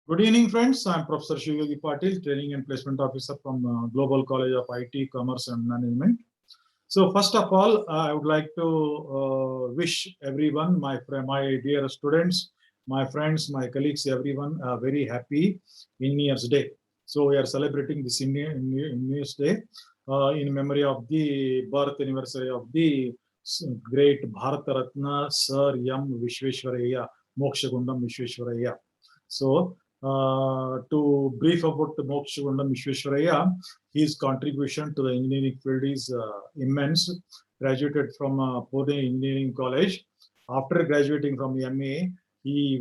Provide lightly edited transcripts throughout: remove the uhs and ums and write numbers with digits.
Good evening, friends. I'm Professor Shivayogi Patil, Training and Placement Officer from Global College of IT, Commerce and Management. So, first of all, I would like to wish everyone, my dear students, my friends, my colleagues, everyone, a very happy New Year's Day. So, we are celebrating this New Year's Day in memory of the birth anniversary of the great Bharat Ratna Sir M. Vishweshwaraya, Mokshagundam Vishweshwaraya. So, to brief about Mokshagundam Vishweshwaraya, his contribution to the engineering field is immense. Graduated from Pune Engineering College. After graduating from MA, he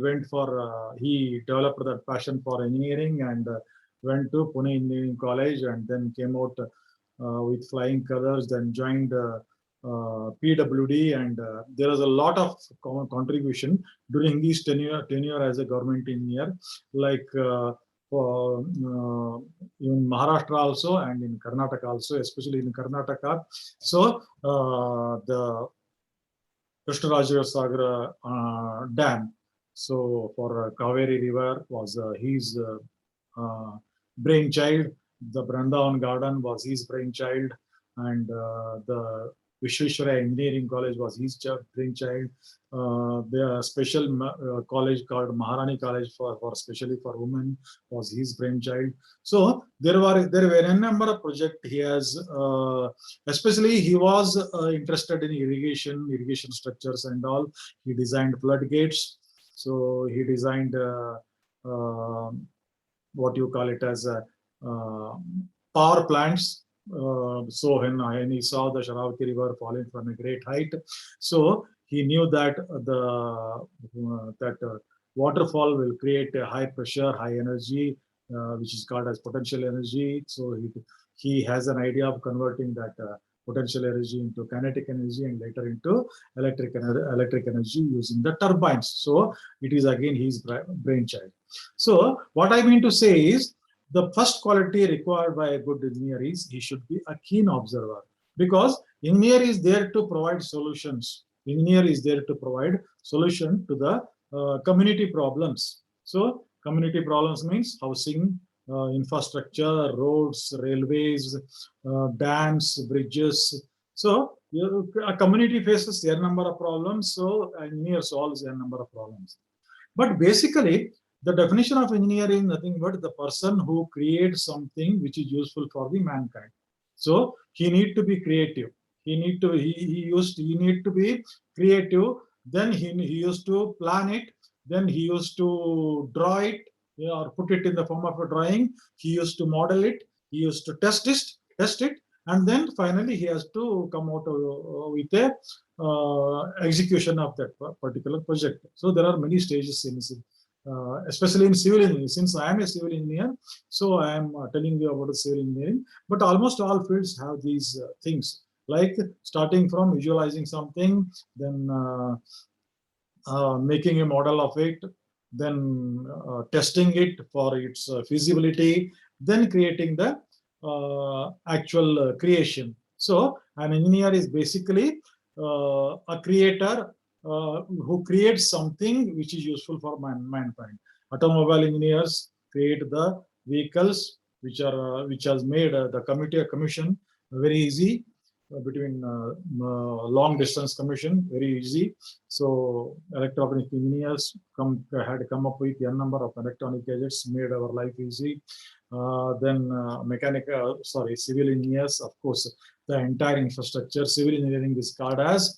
developed that passion for engineering and went to Pune Engineering College and then came out with flying colors, then joined PWD, and there is a lot of contribution during his tenure as a government engineer, like in Maharashtra also and in Karnataka also, especially in Karnataka. So the Krishnarajasagar Dam, so for Kaveri River was his brainchild. The Vrindavan Garden was his brainchild, and the Vishweshwaraya Engineering College was his brainchild. The special college called Maharani College for specially for women was his brainchild. So there were a number of projects he has. Especially he was interested in irrigation structures and all. He designed floodgates. So he designed what you call it as power plants. So when he saw the Sharavati River falling from a great height, so he knew that waterfall will create a high pressure, high energy, which is called as potential energy. So he has an idea of converting that potential energy into kinetic energy and later into electric energy using the turbines. So it is again his brainchild. So what I mean to say is, the first quality required by a good engineer is he should be a keen observer, because engineer is there to provide solutions. Engineer is there to provide solution to the community problems. So community problems means housing, infrastructure, roads, railways, dams, bridges. So a community faces a number of problems. So engineer solves a number of problems. But basically, the definition of engineer is nothing but the person who creates something which is useful for the mankind. So he need to be creative. He need to be creative. Then he used to plan it. Then he used to draw it, or put it in the form of a drawing. He used to model it. He used to test it, and then finally he has to come out with a execution of that particular project. So there are many stages in especially in civil engineering. Since I am a civil engineer, so I am telling you about the civil engineering. But almost all fields have these things, like starting from visualizing something, then making a model of it, then testing it for its feasibility, then creating the actual creation. So an engineer is basically a creator who creates something which is useful for mankind. Automobile engineers create the vehicles which has made the commission very easy, between long distance commission very easy. So electronic engineers had come up with a number of electronic gadgets, made our life easy. Then civil engineers, of course, the entire infrastructure. Civil engineering is called as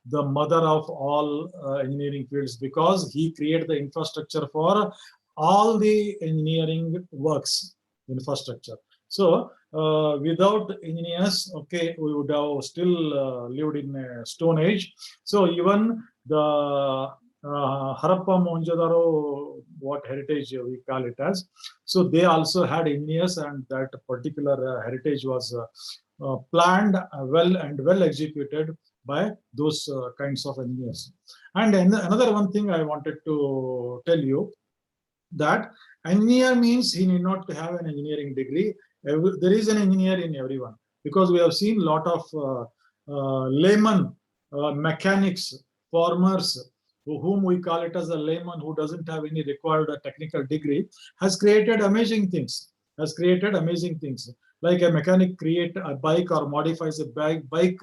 the mother of all engineering fields, because he created the infrastructure for all the engineering works, infrastructure. So without engineers, okay, we would have still lived in a stone age. So even the Harappa Mohenjo-daro, what heritage we call it as, so they also had engineers, and that particular heritage was planned well executed by those kinds of engineers. And another one thing I wanted to tell you, that engineer means he need not have an engineering degree. There is an engineer in everyone, because we have seen a lot of laymen, mechanics, farmers whom we call it as a layman who doesn't have any required technical degree, has created amazing things. Like a mechanic create a bike or modifies a bike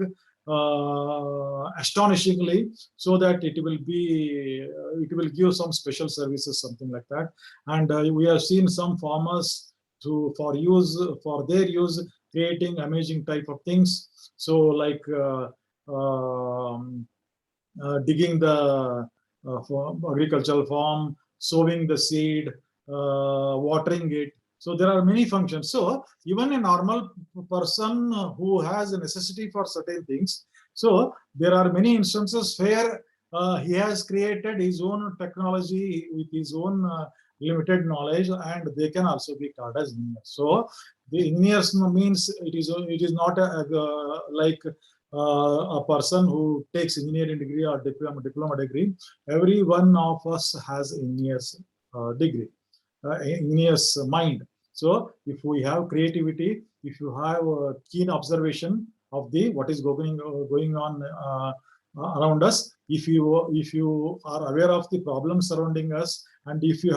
astonishingly, so that it will give some special services, something like that. And we have seen some farmers for their use, creating amazing type of things. So like digging the agricultural farm, sowing the seed, watering it. So there are many functions. So even a normal person who has a necessity for certain things, so there are many instances where he has created his own technology with his own limited knowledge, and they can also be called as engineers. So the engineers means it is not like a person who takes engineering degree or diploma degree. Every one of us has engineer's degree, engineer's mind. So if we have creativity, if you have a keen observation of what is going on around us, if you are aware of the problems surrounding us, and if we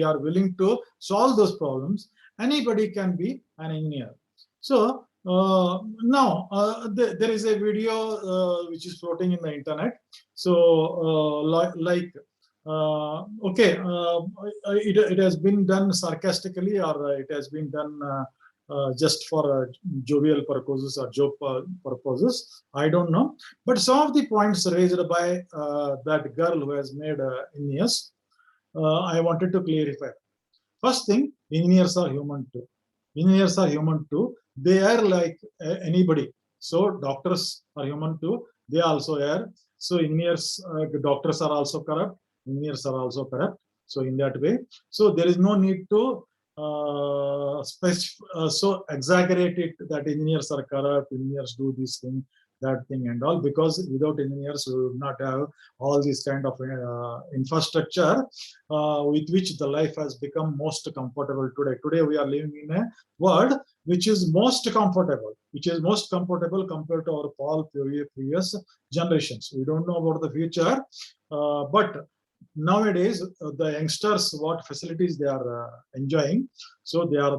are willing to solve those problems, anybody can be an engineer. So now there is a video which is floating in the internet. So okay, it has been done sarcastically, or it has been done just for jovial purposes or joke purposes. I don't know. But some of the points raised by that girl who has made engineers, I wanted to clarify. First thing, engineers are human too. Engineers are human too. They are like anybody. So doctors are human too. They also are. So engineers, doctors are also corrupt. Engineers are also corrupt. So in that way, so there is no need to so exaggerate it that engineers are corrupt, engineers do this thing, that thing and all, because without engineers we would not have all this kind of infrastructure with which the life has become most comfortable today. Today we are living in a world which is most comfortable, compared to our previous generations. We don't know about the future, but nowadays the youngsters, what facilities they are enjoying, so they are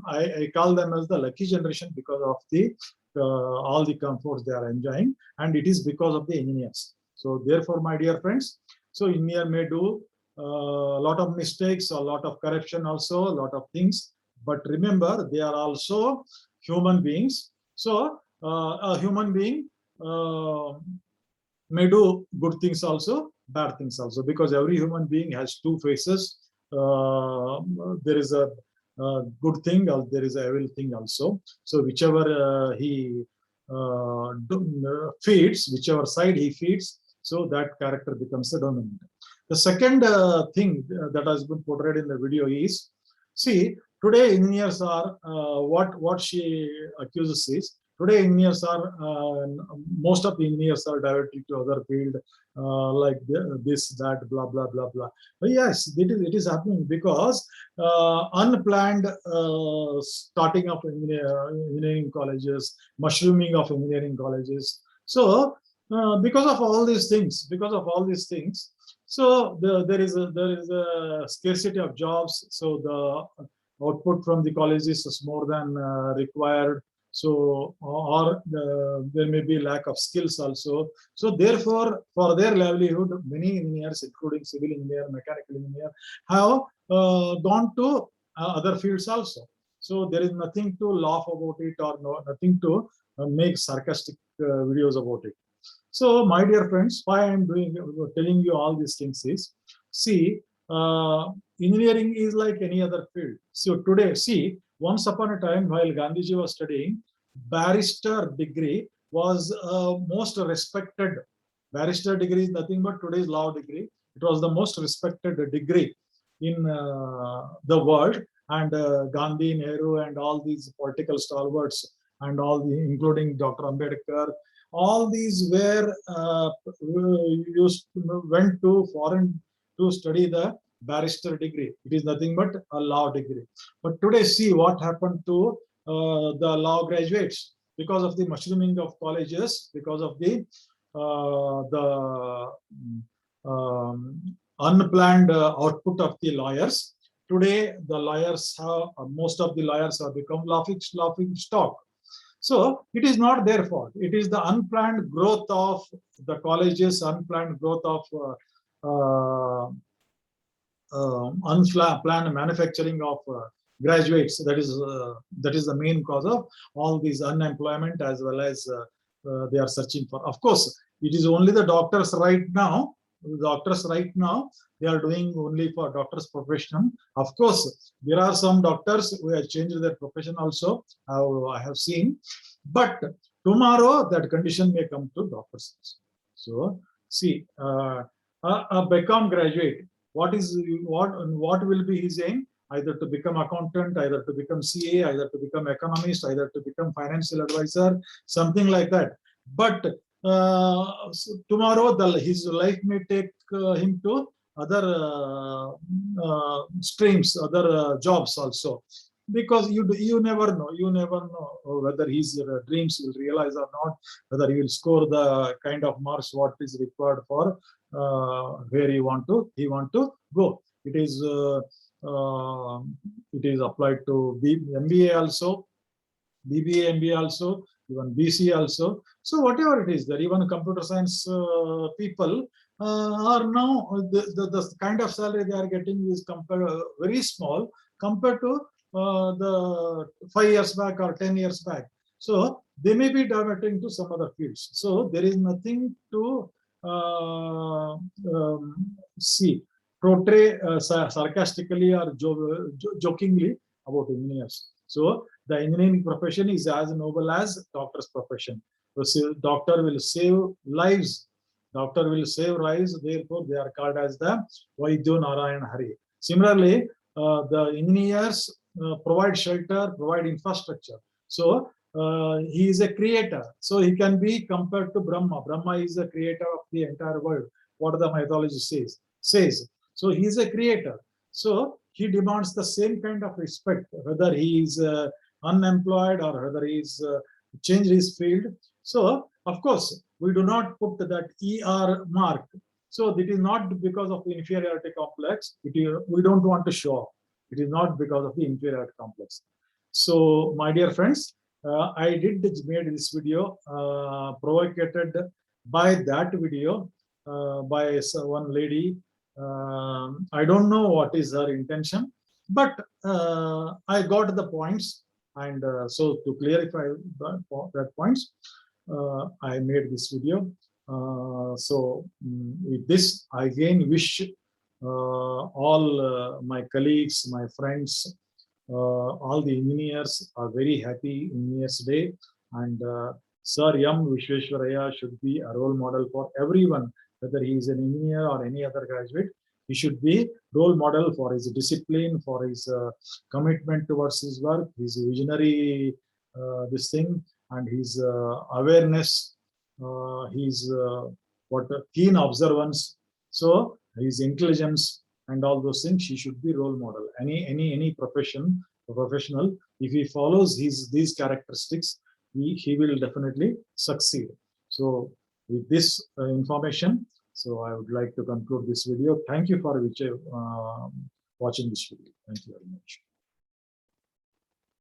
I call them as the lucky generation, because of the all the comforts they are enjoying, and it is because of the engineers. So therefore, my dear friends, so engineer may do a lot of mistakes, a lot of corruption also, a lot of things, but remember, they are also human beings. So a human being may do good things also, bad things also, because every human being has two faces. There is a good thing, or there is a evil thing also. So whichever he feeds, whichever side he feeds, so that character becomes the dominant. The second thing that has been portrayed in the video is, see, today engineers are what she accuses is, today engineers are most of the engineers are directed to other field, like this, that, blah blah blah blah. But yes, it is happening because unplanned starting of engineering colleges, mushrooming of engineering colleges. So because of all these things, so there is a scarcity of jobs. So the output from the colleges is more than required. So or there may be lack of skills also. So therefore, for their livelihood, many engineers, including civil engineer, mechanical engineer, have gone to other fields also. So there is nothing to laugh about it, or nothing to make sarcastic videos about it. So my dear friends, why I am telling you all these things is, see, engineering is like any other field. So today, see, once upon a time, while Gandhiji was studying, barrister degree was most respected. Barrister degree is nothing but today's law degree. It was the most respected degree in the world. And Gandhi, Nehru, and all these political stalwarts, and including Dr. Ambedkar, all these were went to foreign to study the barrister degree. It is nothing but a law degree. But today, see what happened to the law graduates because of the mushrooming of colleges, because of the unplanned output of the lawyers. Today, the lawyers have, most of the lawyers have become laughing stock. So it is not their fault. It is the unplanned growth of the colleges, unplanned growth of unplanned manufacturing of graduates. That is the main cause of all these unemployment, as well as they are searching for. Of course, it is only the doctors right now. Doctors right now, they are doing only for doctors profession. Of course, there are some doctors who have changed their profession also. I have seen, but tomorrow that condition may come to doctors. So see, a BCom graduate, what will be his aim? Either to become accountant, either to become CA, either to become economist, either to become financial advisor, something like that. But so tomorrow his life may take him to other streams, other jobs also, because you never know whether his dreams will realize or not, whether he will score the kind of marks what is required for where he want to go. It is applied to MBA also, BBA, MBA also, even BC also. So whatever it is, that even computer science people are now, the kind of salary they are getting is very small compared to the 5 years back or 10 years back. So they may be diverting to some other fields. So there is nothing to portray sarcastically or jokingly about engineers. So the engineering profession is as noble as doctor's profession. So doctor will save lives. Doctor will save lives. Therefore, they are called as the Vaidyo Narayan Hari. Similarly, the engineers provide shelter, provide infrastructure. So he is a creator. So he can be compared to Brahma. Brahma is the creator of the entire world. What the mythology says. So he is a creator. So he demands the same kind of respect, whether he is unemployed or whether he is changed his field. So of course, we do not put that ER mark. So it is not because of the inferiority complex. We don't want to show off. It is not because of the inferiority complex. So my dear friends, I made this video provocated by that video by one lady. I don't know what is her intention, but I got the points, and so to clarify that points, I made this video. So with this, I again wish all my colleagues, my friends, all the engineers a very happy Engineers Day, and Sir M. Vishweshwaraya should be a role model for everyone, whether he is an engineer or any other graduate. He should be role model for his discipline, for his commitment towards his work, his visionary this thing, and his awareness, his keen observance. So his intelligence and all those things, he should be role model. Any professional, if he follows these characteristics, he will definitely succeed. So with this information, so I would like to conclude this video. Thank you for watching this video. Thank you very much.